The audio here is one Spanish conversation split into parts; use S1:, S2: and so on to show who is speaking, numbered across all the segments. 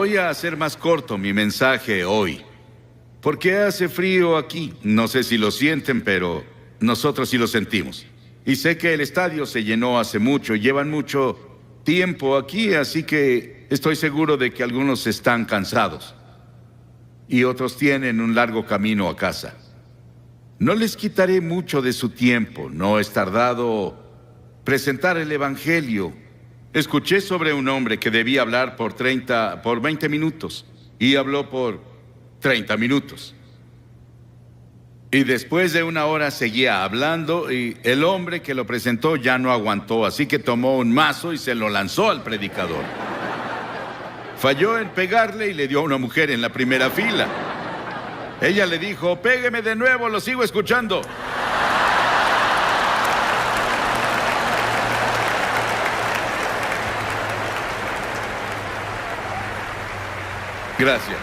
S1: Voy a hacer más corto mi mensaje hoy, porque hace frío aquí. No sé si lo sienten, pero nosotros sí lo sentimos. Y sé que el estadio se llenó hace mucho, llevan mucho tiempo aquí, así que estoy seguro de que algunos están cansados y otros tienen un largo camino a casa. No les quitaré mucho de su tiempo, no es tardado presentar el Evangelio. Escuché sobre un hombre que debía hablar por 20 minutos y habló por 30 minutos. Y después de una hora seguía hablando y el hombre que lo presentó ya no aguantó, así que tomó un mazo y se lo lanzó al predicador. Falló en pegarle y le dio a una mujer en la primera fila. Ella le dijo: pégueme de nuevo, lo sigo escuchando. Gracias.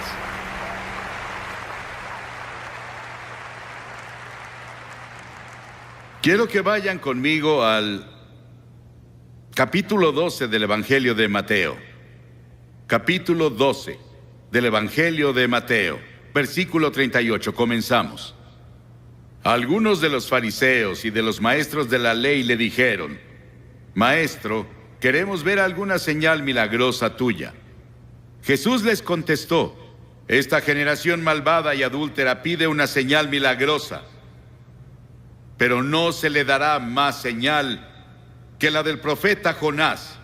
S1: Quiero que vayan conmigo al capítulo 12 del Evangelio de Mateo. Capítulo 12 del Evangelio de Mateo, versículo 38. Comenzamos. Algunos de los fariseos y de los maestros de la ley le dijeron: Maestro, queremos ver alguna señal milagrosa tuya. Jesús les contestó: esta generación malvada y adúltera pide una señal milagrosa, pero no se le dará más señal que la del profeta Jonás.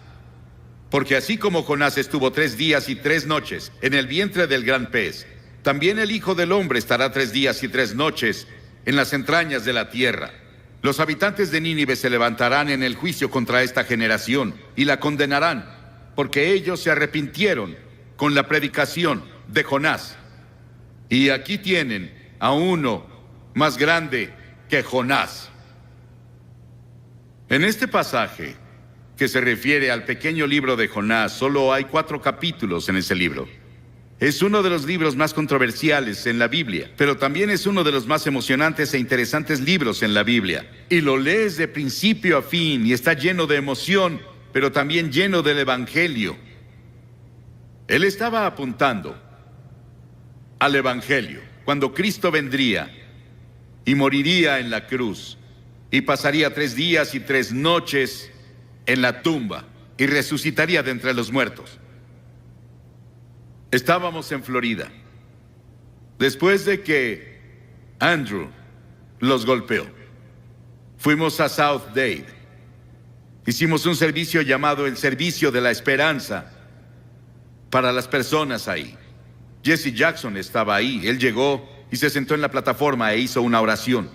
S1: Porque así como Jonás estuvo 3 días y 3 noches en el vientre del gran pez, también el Hijo del Hombre estará 3 días y 3 noches en las entrañas de la tierra. Los habitantes de Nínive se levantarán en el juicio contra esta generación y la condenarán, porque ellos se arrepintieron con la predicación de Jonás. Y aquí tienen a uno más grande que Jonás. En este pasaje, que se refiere al pequeño libro de Jonás, solo hay 4 capítulos en ese libro. Es uno de los libros más controversiales en la Biblia, pero también es uno de los más emocionantes e interesantes libros en la Biblia. Y lo lees de principio a fin y está lleno de emoción, pero también lleno del Evangelio. Él estaba apuntando al Evangelio, cuando Cristo vendría y moriría en la cruz y pasaría 3 días y 3 noches en la tumba y resucitaría de entre los muertos. Estábamos en Florida, después de que Andrew los golpeó. Fuimos a South Dade. Hicimos un servicio llamado el Servicio de la Esperanza para las personas ahí. Jesse Jackson estaba ahí. Él llegó y se sentó en la plataforma e hizo una oración.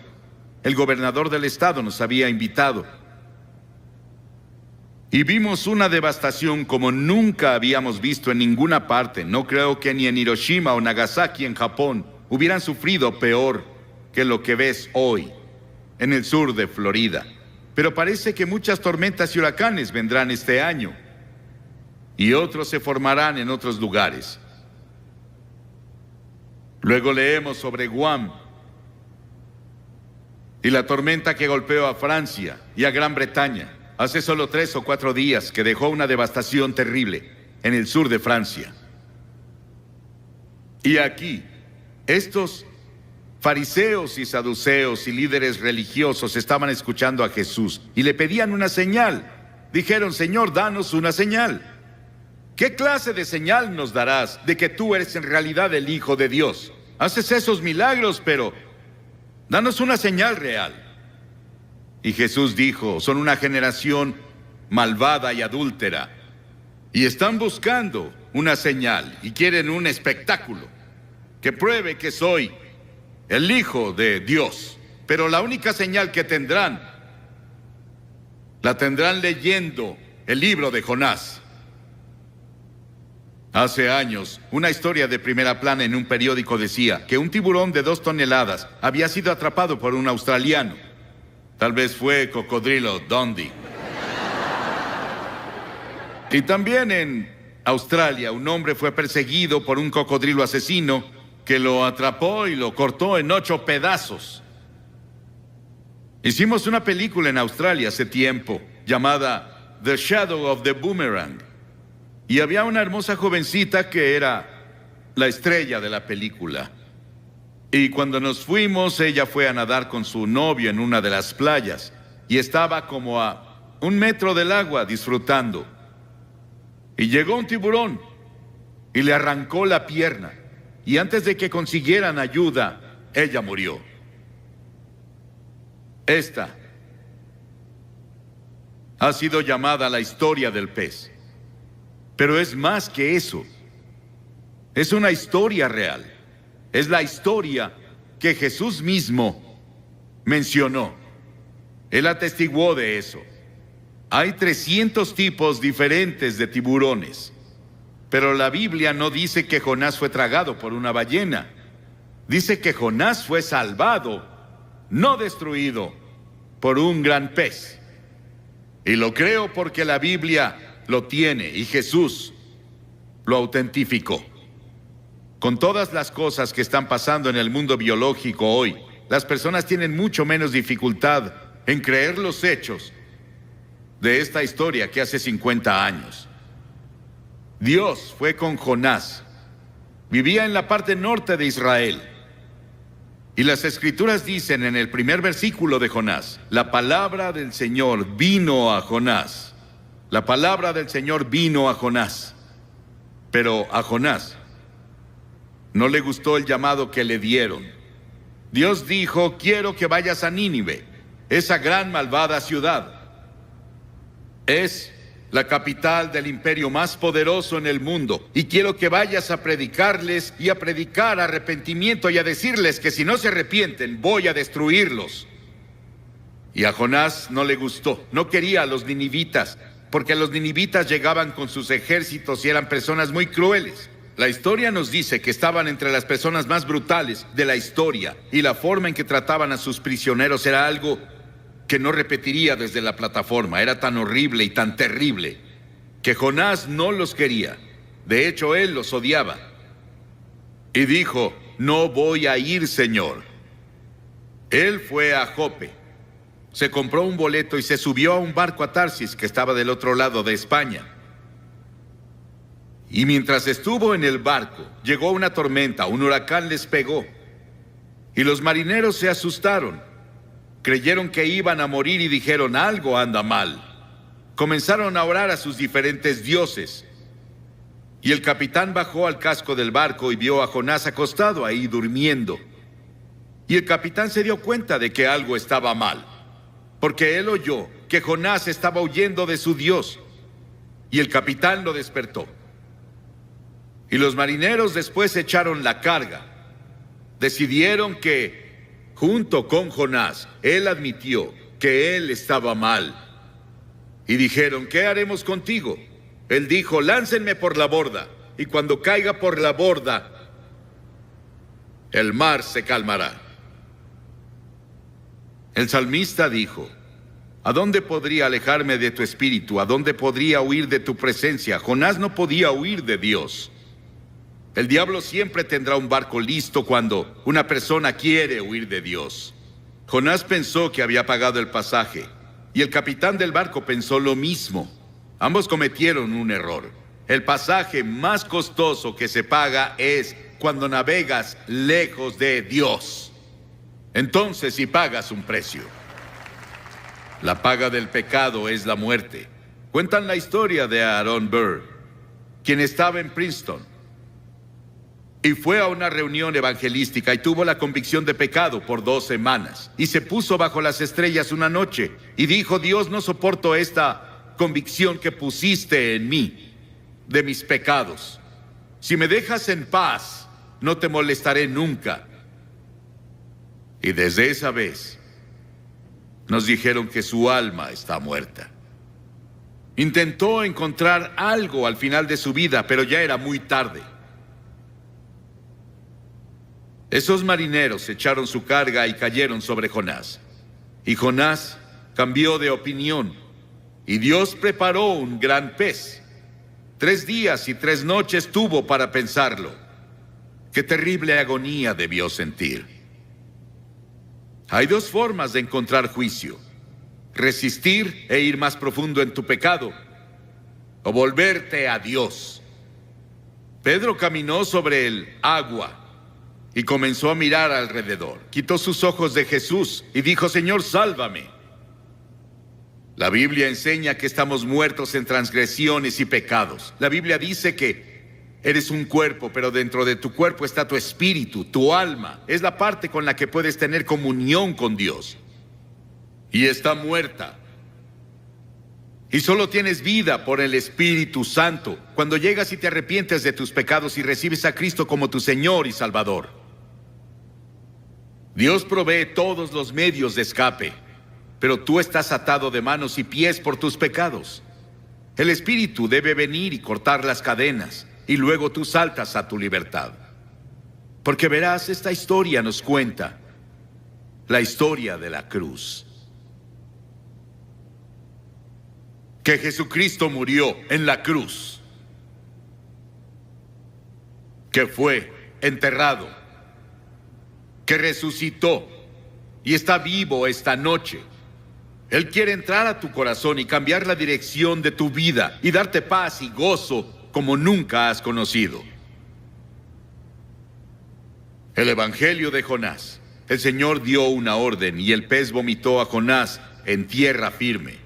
S1: El gobernador del estado nos había invitado. Y vimos una devastación como nunca habíamos visto en ninguna parte. No creo que ni en Hiroshima o Nagasaki en Japón hubieran sufrido peor que lo que ves hoy en el sur de Florida. Pero parece que muchas tormentas y huracanes vendrán este año, y otros se formarán en otros lugares. Luego leemos sobre Guam y la tormenta que golpeó a Francia y a Gran Bretaña hace solo 3 o 4 días, que dejó una devastación terrible en el sur de Francia. Y aquí, estos fariseos y saduceos y líderes religiosos estaban escuchando a Jesús y le pedían una señal. Dijeron: Señor, danos una señal. ¿Qué clase de señal nos darás de que tú eres en realidad el Hijo de Dios? Haces esos milagros, pero danos una señal real. Y Jesús dijo: son una generación malvada y adúltera, y están buscando una señal y quieren un espectáculo que pruebe que soy el Hijo de Dios. Pero la única señal que tendrán, la tendrán leyendo el libro de Jonás. Hace años, una historia de primera plana en un periódico decía que un tiburón de 2 toneladas había sido atrapado por un australiano. Tal vez fue Cocodrilo Dundee. Y también en Australia, un hombre fue perseguido por un cocodrilo asesino que lo atrapó y lo cortó en 8 pedazos. Hicimos una película en Australia hace tiempo llamada The Shadow of the Boomerang. Y había una hermosa jovencita que era la estrella de la película. Y cuando nos fuimos, ella fue a nadar con su novio en una de las playas. Y estaba como a 1 metro del agua disfrutando. Y llegó un tiburón y le arrancó la pierna. Y antes de que consiguieran ayuda, ella murió. Esta ha sido llamada la historia del pez. Pero es más que eso. Es una historia real. Es la historia que Jesús mismo mencionó. Él atestiguó de eso. Hay 300 tipos diferentes de tiburones. Pero la Biblia no dice que Jonás fue tragado por una ballena. Dice que Jonás fue salvado, no destruido, por un gran pez. Y lo creo porque la Biblia lo tiene y Jesús lo autentificó. Con todas las cosas que están pasando en el mundo biológico hoy, las personas tienen mucho menos dificultad en creer los hechos de esta historia que hace 50 años. Dios fue con Jonás. Vivía en la parte norte de Israel. Y las Escrituras dicen en el primer versículo de Jonás: la palabra del Señor vino a Jonás. La palabra del Señor vino a Jonás. Pero a Jonás no le gustó el llamado que le dieron. Dios dijo: quiero que vayas a Nínive, esa gran malvada ciudad. Es la capital del imperio más poderoso en el mundo, y quiero que vayas a predicarles y a predicar arrepentimiento y a decirles que si no se arrepienten, voy a destruirlos. Y a Jonás no le gustó, no quería a los ninivitas, porque los ninivitas llegaban con sus ejércitos y eran personas muy crueles. La historia nos dice que estaban entre las personas más brutales de la historia, y la forma en que trataban a sus prisioneros era algo que no repetiría desde la plataforma. Era tan horrible y tan terrible que Jonás no los quería. De hecho, él los odiaba. Y dijo: no voy a ir, Señor. Él fue a Jope, se compró un boleto y se subió a un barco a Tarsis, que estaba del otro lado de España. Y mientras estuvo en el barco, llegó una tormenta, un huracán les pegó. Y los marineros se asustaron. Creyeron que iban a morir y dijeron: algo anda mal. Comenzaron a orar a sus diferentes dioses. Y el capitán bajó al casco del barco y vio a Jonás acostado ahí durmiendo. Y el capitán se dio cuenta de que algo estaba mal, porque él oyó que Jonás estaba huyendo de su Dios. Y el capitán lo despertó. Y los marineros después echaron la carga. Decidieron que, junto con Jonás, él admitió que él estaba mal. Y dijeron: ¿qué haremos contigo? Él dijo: láncenme por la borda, y cuando caiga por la borda, el mar se calmará. El salmista dijo: ¿a dónde podría alejarme de tu espíritu? ¿A dónde podría huir de tu presencia? Jonás no podía huir de Dios. El diablo siempre tendrá un barco listo cuando una persona quiere huir de Dios. Jonás pensó que había pagado el pasaje, y el capitán del barco pensó lo mismo. Ambos cometieron un error. El pasaje más costoso que se paga es cuando navegas lejos de Dios. Entonces sí pagas un precio. La paga del pecado es la muerte. Cuentan la historia de Aaron Burr, quien estaba en Princeton y fue a una reunión evangelística y tuvo la convicción de pecado por 2 semanas. Y se puso bajo las estrellas una noche y dijo: Dios, no soporto esta convicción que pusiste en mí de mis pecados. Si me dejas en paz, no te molestaré nunca. Y desde esa vez nos dijeron que su alma está muerta. Intentó encontrar algo al final de su vida, pero ya era muy tarde. Esos marineros echaron su carga y cayeron sobre Jonás. Y Jonás cambió de opinión, y Dios preparó un gran pez. 3 días y 3 noches tuvo para pensarlo. Qué terrible agonía debió sentir. Hay 2 formas de encontrar juicio: resistir e ir más profundo en tu pecado, o volverte a Dios. Pedro caminó sobre el agua y comenzó a mirar alrededor. Quitó sus ojos de Jesús y dijo: Señor, sálvame. La Biblia enseña que estamos muertos en transgresiones y pecados. La Biblia dice que eres un cuerpo, pero dentro de tu cuerpo está tu espíritu, tu alma. Es la parte con la que puedes tener comunión con Dios. Y está muerta. Y solo tienes vida por el Espíritu Santo cuando llegas y te arrepientes de tus pecados y recibes a Cristo como tu Señor y Salvador. Dios provee todos los medios de escape, pero tú estás atado de manos y pies por tus pecados. El Espíritu debe venir y cortar las cadenas, y luego tú saltas a tu libertad. Porque verás, esta historia nos cuenta la historia de la cruz. Que Jesucristo murió en la cruz, que fue enterrado, que resucitó y está vivo esta noche. Él quiere entrar a tu corazón y cambiar la dirección de tu vida y darte paz y gozo como nunca has conocido. El Evangelio de Jonás. El Señor dio una orden y el pez vomitó a Jonás en tierra firme.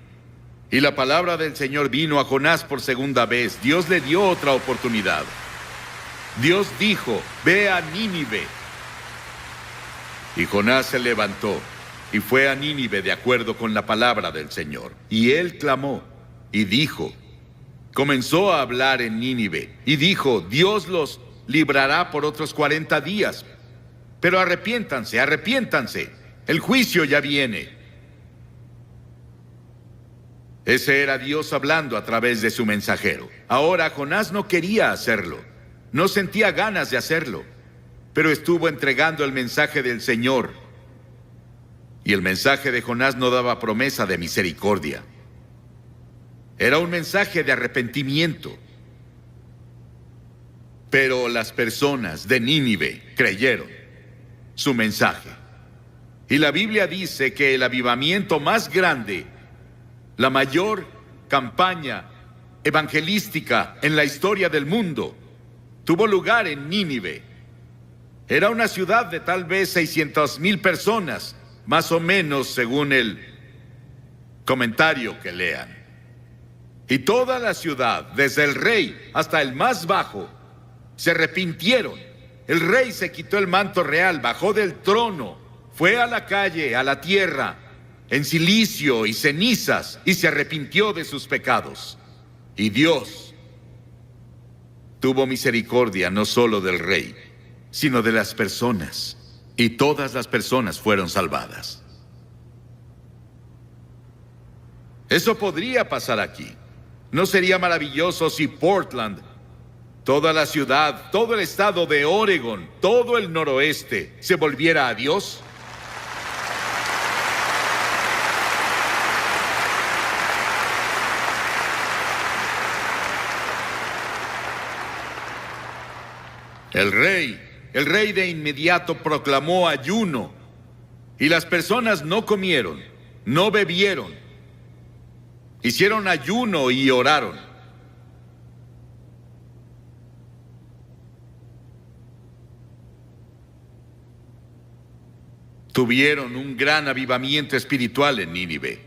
S1: Y la palabra del Señor vino a Jonás por segunda vez. Dios le dio otra oportunidad. Dios dijo: ve a Nínive. Y Jonás se levantó y fue a Nínive de acuerdo con la palabra del Señor. Y él clamó y dijo, comenzó a hablar en Nínive y dijo: Dios los librará por otros 40 días. Pero arrepiéntanse, arrepiéntanse. El juicio ya viene. Ese era Dios hablando a través de su mensajero. Ahora Jonás no quería hacerlo. No sentía ganas de hacerlo. Pero estuvo entregando el mensaje del Señor. Y el mensaje de Jonás no daba promesa de misericordia. Era un mensaje de arrepentimiento. Pero las personas de Nínive creyeron su mensaje. Y la Biblia dice que el avivamiento más grande, la mayor campaña evangelística en la historia del mundo, tuvo lugar en Nínive. Era una ciudad de tal vez 600,000 personas, más o menos según el comentario que lean. Y toda la ciudad, desde el rey hasta el más bajo, se arrepintieron. El rey se quitó el manto real, bajó del trono, fue a la calle, a la tierra, en cilicio y cenizas, y se arrepintió de sus pecados. Y Dios tuvo misericordia no solo del rey, sino de las personas, y todas las personas fueron salvadas. Eso podría pasar aquí. ¿No sería maravilloso si Portland, toda la ciudad, todo el estado de Oregon, todo el noroeste, se volviera a Dios? El rey de inmediato proclamó ayuno, y las personas no comieron, no bebieron, hicieron ayuno y oraron. Tuvieron un gran avivamiento espiritual en Nínive.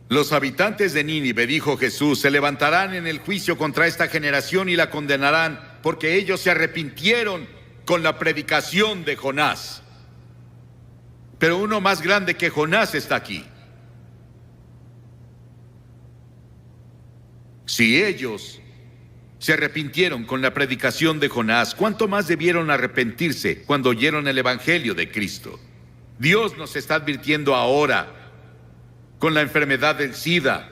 S1: Los habitantes de Nínive, dijo Jesús, se levantarán en el juicio contra esta generación y la condenarán, porque ellos se arrepintieron con la predicación de Jonás. Pero uno más grande que Jonás está aquí. Si ellos se arrepintieron con la predicación de Jonás, ¿cuánto más debieron arrepentirse cuando oyeron el Evangelio de Cristo? Dios nos está advirtiendo ahora con la enfermedad del SIDA,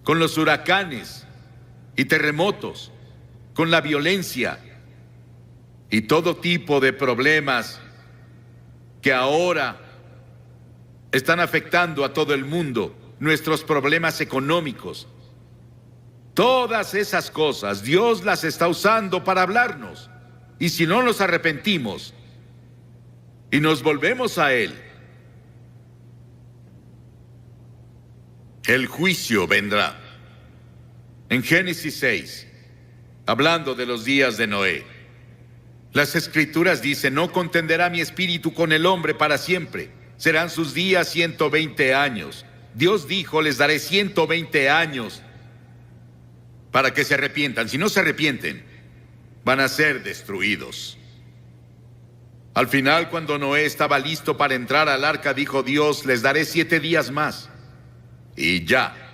S1: con los huracanes y terremotos, con la violencia y todo tipo de problemas que ahora están afectando a todo el mundo, nuestros problemas económicos. Todas esas cosas Dios las está usando para hablarnos. Y si no nos arrepentimos y nos volvemos a Él, el juicio vendrá. En Génesis 6, hablando de los días de Noé, las Escrituras dicen: no contenderá mi espíritu con el hombre para siempre. Serán sus días 120 años. Dios dijo: les daré 120 años para que se arrepientan. Si no se arrepienten, van a ser destruidos. Al final, cuando Noé estaba listo para entrar al arca, dijo Dios: les daré 7 días más. Y ya.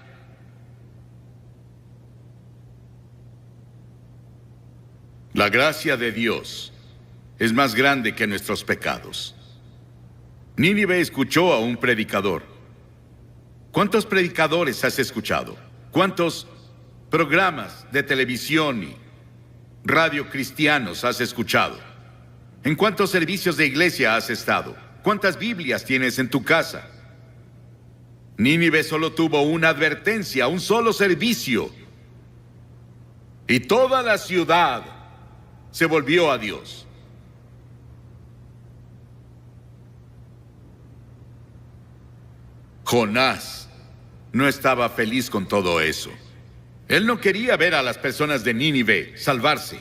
S1: La gracia de Dios es más grande que nuestros pecados. Nínive escuchó a un predicador. ¿Cuántos predicadores has escuchado? ¿Cuántos programas de televisión y radio cristianos has escuchado? ¿En cuántos servicios de iglesia has estado? ¿Cuántas Biblias tienes en tu casa? Nínive solo tuvo una advertencia, un solo servicio. Y toda la ciudad se volvió a Dios. Jonás no estaba feliz con todo eso. Él no quería ver a las personas de Nínive salvarse.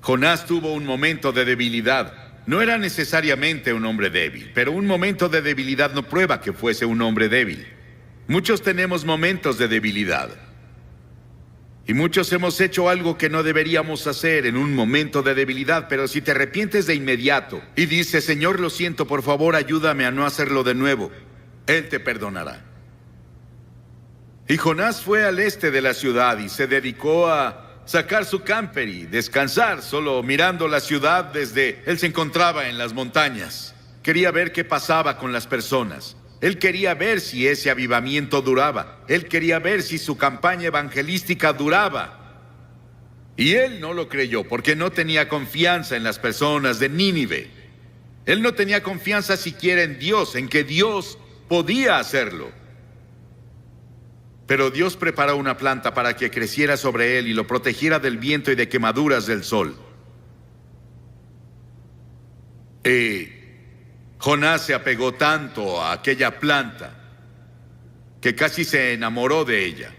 S1: Jonás tuvo un momento de debilidad. No era necesariamente un hombre débil, pero un momento de debilidad no prueba que fuese un hombre débil. Muchos tenemos momentos de debilidad. Y muchos hemos hecho algo que no deberíamos hacer en un momento de debilidad, pero si te arrepientes de inmediato y dices: Señor, lo siento, por favor, ayúdame a no hacerlo de nuevo, Él te perdonará. Y Jonás fue al este de la ciudad y se dedicó a sacar su camper y descansar, solo mirando la ciudad desde... Él se encontraba en las montañas. Quería ver qué pasaba con las personas. Él quería ver si ese avivamiento duraba. Él quería ver si su campaña evangelística duraba. Y él no lo creyó porque no tenía confianza en las personas de Nínive. Él no tenía confianza siquiera en Dios, en que Dios podía hacerlo. Pero Dios preparó una planta para que creciera sobre él y lo protegiera del viento y de quemaduras del sol. Jonás se apegó tanto a aquella planta que casi se enamoró de ella.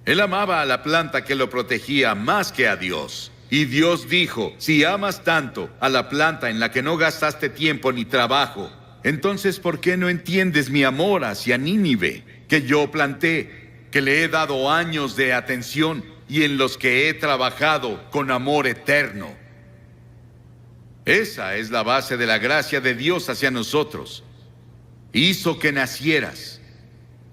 S1: Él amaba a la planta que lo protegía más que a Dios. Y Dios dijo: si amas tanto a la planta en la que no gastaste tiempo ni trabajo, entonces ¿por qué no entiendes mi amor hacia Nínive, que yo planté, que le he dado años de atención y en los que he trabajado con amor eterno? Esa es la base de la gracia de Dios hacia nosotros. Hizo que nacieras.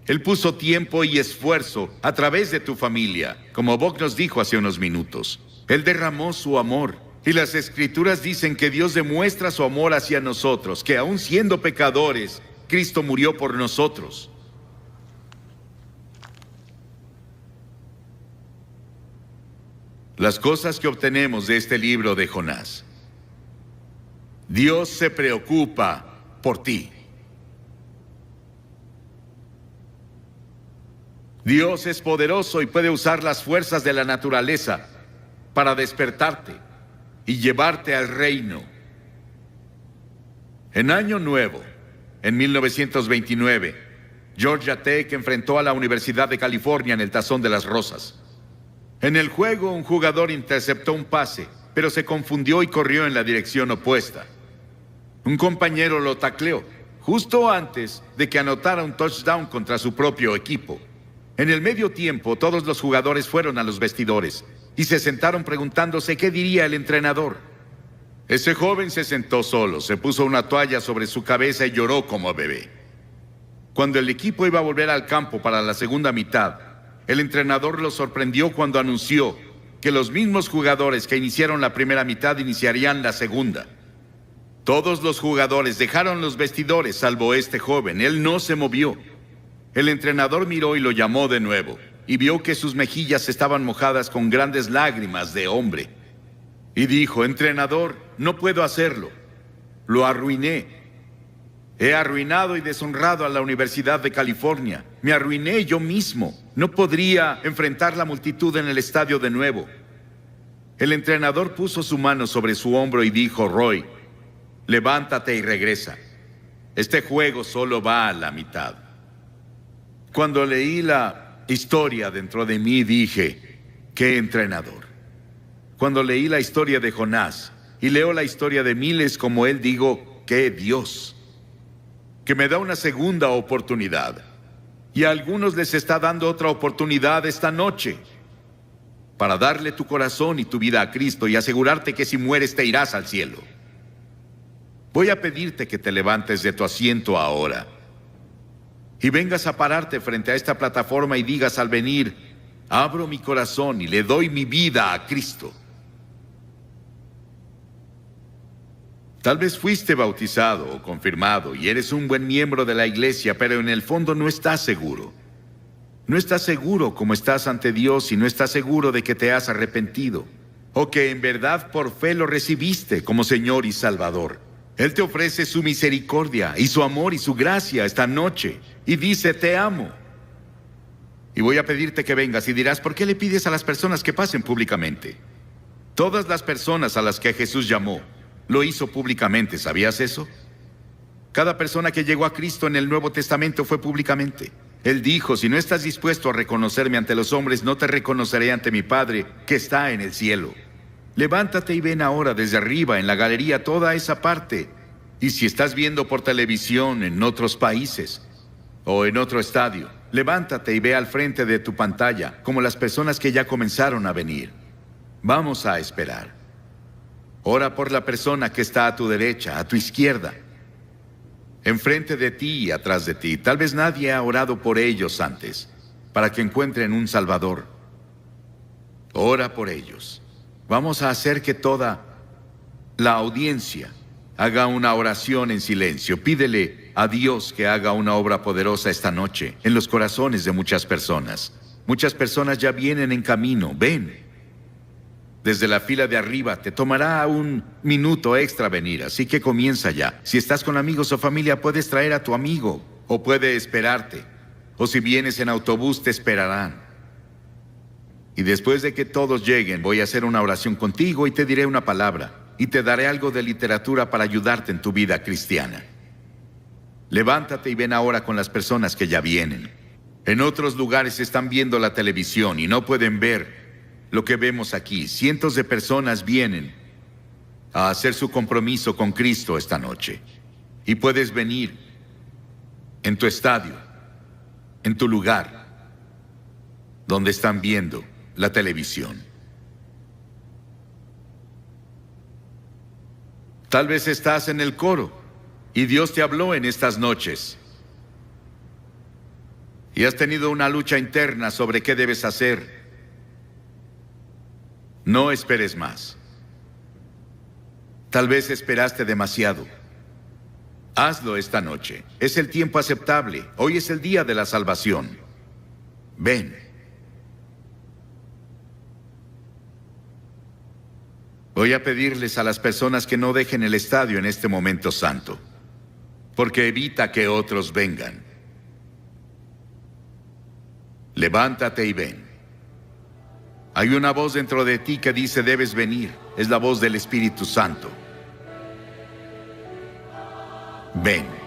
S1: Él puso tiempo y esfuerzo a través de tu familia, como Bob nos dijo hace unos minutos. Él derramó su amor. Y las Escrituras dicen que Dios demuestra su amor hacia nosotros, que aun siendo pecadores, Cristo murió por nosotros. Las cosas que obtenemos de este libro de Jonás. Dios se preocupa por ti. Dios es poderoso y puede usar las fuerzas de la naturaleza para despertarte y llevarte al reino. En Año Nuevo, en 1929, Georgia Tech enfrentó a la Universidad de California en el Tazón de las Rosas. En el juego, un jugador interceptó un pase, pero se confundió y corrió en la dirección opuesta. Un compañero lo tacleó justo antes de que anotara un touchdown contra su propio equipo. En el medio tiempo, todos los jugadores fueron a los vestidores y se sentaron preguntándose qué diría el entrenador. Ese joven se sentó solo, se puso una toalla sobre su cabeza y lloró como bebé. Cuando el equipo iba a volver al campo para la segunda mitad, el entrenador lo sorprendió cuando anunció que los mismos jugadores que iniciaron la primera mitad iniciarían la segunda. Todos los jugadores dejaron los vestidores, salvo este joven. Él no se movió. El entrenador miró y lo llamó de nuevo, y vio que sus mejillas estaban mojadas con grandes lágrimas de hombre. Y dijo: entrenador, no puedo hacerlo. Lo arruiné. He arruinado y deshonrado a la Universidad de California. Me arruiné yo mismo. No podría enfrentar la multitud en el estadio de nuevo. El entrenador puso su mano sobre su hombro y dijo: Roy, levántate y regresa. Este juego solo va a la mitad. Cuando leí la historia dentro de mí dije, ¡qué entrenador! Cuando leí la historia de Jonás y leo la historia de miles como él, digo, ¡qué Dios! Que me da una segunda oportunidad. Y a algunos les está dando otra oportunidad esta noche para darle tu corazón y tu vida a Cristo y asegurarte que si mueres te irás al cielo. Voy a pedirte que te levantes de tu asiento ahora y vengas a pararte frente a esta plataforma y digas al venir, abro mi corazón y le doy mi vida a Cristo. Tal vez fuiste bautizado o confirmado y eres un buen miembro de la iglesia, pero en el fondo no estás seguro. No estás seguro cómo estás ante Dios y no estás seguro de que te has arrepentido o que en verdad por fe lo recibiste como Señor y Salvador. Él te ofrece su misericordia y su amor y su gracia esta noche y dice, te amo. Y voy a pedirte que vengas y dirás, ¿por qué le pides a las personas que pasen públicamente? Todas las personas a las que Jesús llamó, lo hizo públicamente, ¿sabías eso? Cada persona que llegó a Cristo en el Nuevo Testamento fue públicamente. Él dijo, si no estás dispuesto a reconocerme ante los hombres, no te reconoceré ante mi Padre que está en el cielo. Levántate y ven ahora desde arriba en la galería toda esa parte. Y si estás viendo por televisión en otros países o en otro estadio, levántate y ve al frente de tu pantalla como las personas que ya comenzaron a venir. Vamos a esperar. Ora por la persona que está a tu derecha, a tu izquierda, enfrente de ti y atrás de ti. Tal vez nadie ha orado por ellos antes, para que encuentren un Salvador. Ora por ellos. Vamos a hacer que toda la audiencia haga una oración en silencio. Pídele a Dios que haga una obra poderosa esta noche en los corazones de muchas personas. Muchas personas ya vienen en camino. Ven. Desde la fila de arriba te tomará un minuto extra venir, así que comienza ya. Si estás con amigos o familia, puedes traer a tu amigo o puede esperarte. O si vienes en autobús, te esperarán. Y después de que todos lleguen, voy a hacer una oración contigo y te diré una palabra y te daré algo de literatura para ayudarte en tu vida cristiana. Levántate y ven ahora con las personas que ya vienen. En otros lugares están viendo la televisión y no pueden ver lo que vemos aquí. Cientos de personas vienen a hacer su compromiso con Cristo esta noche. Y puedes venir en tu estadio, en tu lugar, donde están viendo la televisión. Tal vez estás en el coro y Dios te habló en estas noches. Y has tenido una lucha interna sobre qué debes hacer. No esperes más. Tal vez esperaste demasiado. Hazlo esta noche. Es el tiempo aceptable. Hoy es el día de la salvación. Ven. Voy a pedirles a las personas que no dejen el estadio en este momento santo, porque evita que otros vengan. Levántate y ven. Hay una voz dentro de ti que dice debes venir. Es la voz del Espíritu Santo. Ven.